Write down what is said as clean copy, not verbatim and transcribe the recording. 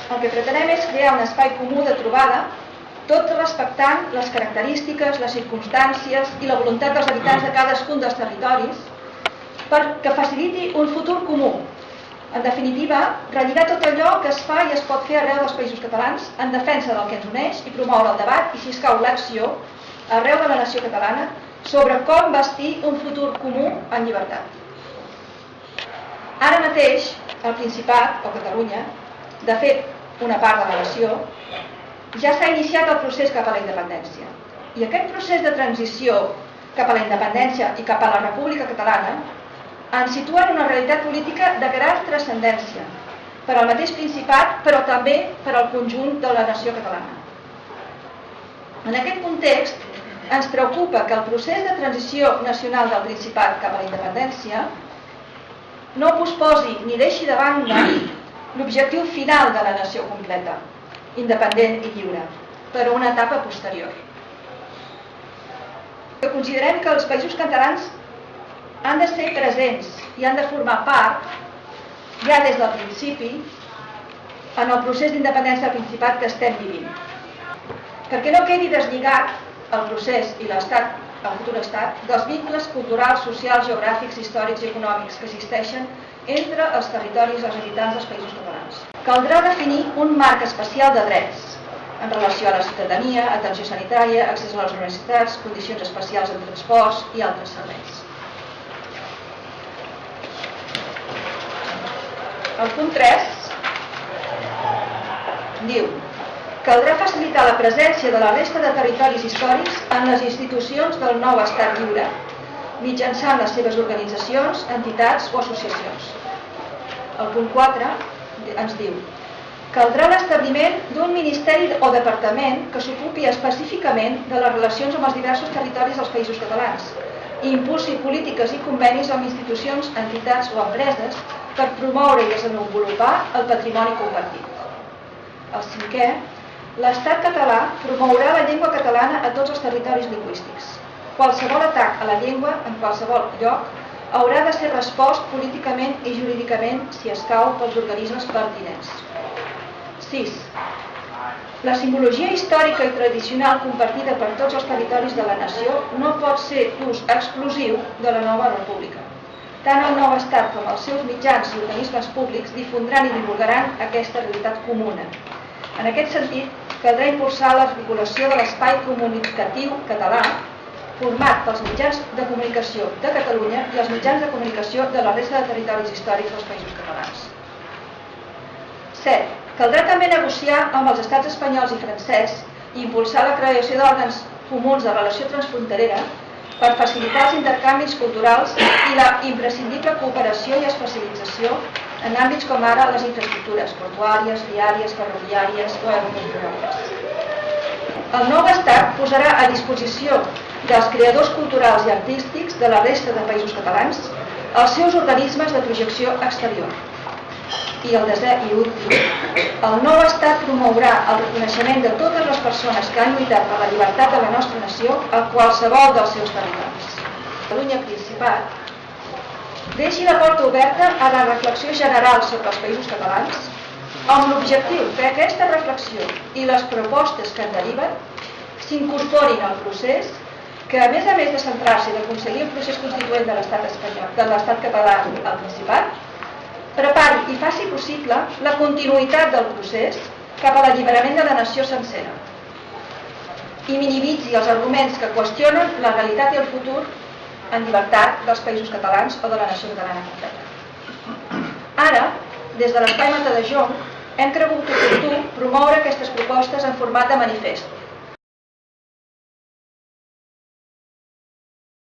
El que pretenem és crear un espai comú de trobada, tot respectant les característiques, les circumstàncies i la voluntat dels habitants de cadascun dels territoris, perquè faciliti un futur comú. En definitiva, relligar tot allò que es fa i es pot fer arreu dels països catalans en defensa del que ens uneix i promoure el debat i, si escau, l'acció arreu de la nació catalana sobre com bastir un futur comú en llibertat. Ara mateix, al Principat, o Catalunya, de fet, una part de la nació, ja s'ha iniciat el procés cap a la independència. I aquest procés de transició cap a la independència i cap a la República Catalana ens situa en una realitat política de gran transcendència per al mateix Principat, però també per al conjunt de la nació catalana. En aquest context, ens preocupa que el procés de transició nacional del Principat cap a la independència no posposi ni deixi de banda l'objectiu final de la nació completa, independent i lliure, per a una etapa posterior. Considerem que els països catalans han de ser presents i han de formar part, ja des del principi, en el procés d'independència del Principat que estem vivint. Perquè no quedi deslligat el procés i l'estat, el futur estat, dels vincles culturals, socials, geogràfics, històrics i econòmics que existeixen entre els territoris i els habitants dels països catalans. Caldrà definir un marc especial de drets en relació a la ciutadania, atenció sanitària, accés a les universitats, condicions especials de transports i altres serveis. El punt 3 diu: caldrà facilitar la presència de la resta de territoris històrics en les institucions del nou estat lliure, mitjançant les seves organitzacions, entitats o associacions. El punt 4 ens diu: caldrà l'establiment d'un ministeri o departament que s'ocupi específicament de les relacions amb els diversos territoris dels països catalans i impulsi polítiques i convenis amb institucions, entitats o empreses per promoure i desenvolupar el patrimoni compartit. El 5è, l'Estat català promourà la llengua catalana a tots els territoris lingüístics. Qualsevol atac a la llengua en qualsevol lloc haurà de ser respost políticament i jurídicament, si escau, pels organismes pertinents. 6. La simbologia històrica i tradicional compartida per tots els territoris de la nació no pot ser d'ús exclusiu de la nova república. Tant el nou estat com els seus mitjans i organismes públics difondran i divulgaran aquesta realitat comuna. En aquest sentit, caldrà impulsar l'articulació de l'espai comunicatiu català format pels mitjans de comunicació de Catalunya i els mitjans de comunicació de la resta de territoris històrics dels països catalans. 7. Caldrà també negociar amb els estats espanyols i francès i impulsar la creació d'òrgans comuns de relació transfronterera per facilitar els intercanvis culturals i la imprescindible cooperació i especialització en àmbits com ara les infraestructures portuàries, viàries, ferroviàries o aeroportuàries. El nou estat posarà a disposició dels creadors culturals i artístics de la resta de països catalans els seus organismes de projecció exterior. I el 10è i últim, el nou estat promourà el reconeixement de totes les persones que han lluitat per la llibertat de la nostra nació a qualsevol dels seus territoris. Catalunya Principat deixi la porta oberta a la reflexió general sobre els països catalans amb l'objectiu que aquesta reflexió i les propostes que en deriven s'incorporin al procés que, a més de centrar-se i d'aconseguir un procés constituent de l'estat espanyol, de l'estat català al Principat, prepari i faci possible la continuïtat del procés cap a l'alliberament de la nació sencera i minimitzi els arguments que qüestionen la realitat i el futur en llibertat dels països catalans o de la nació catalana completa. Ara, des de l'Espai Matadejong, hem cregut oportú promoure aquestes propostes en format de manifest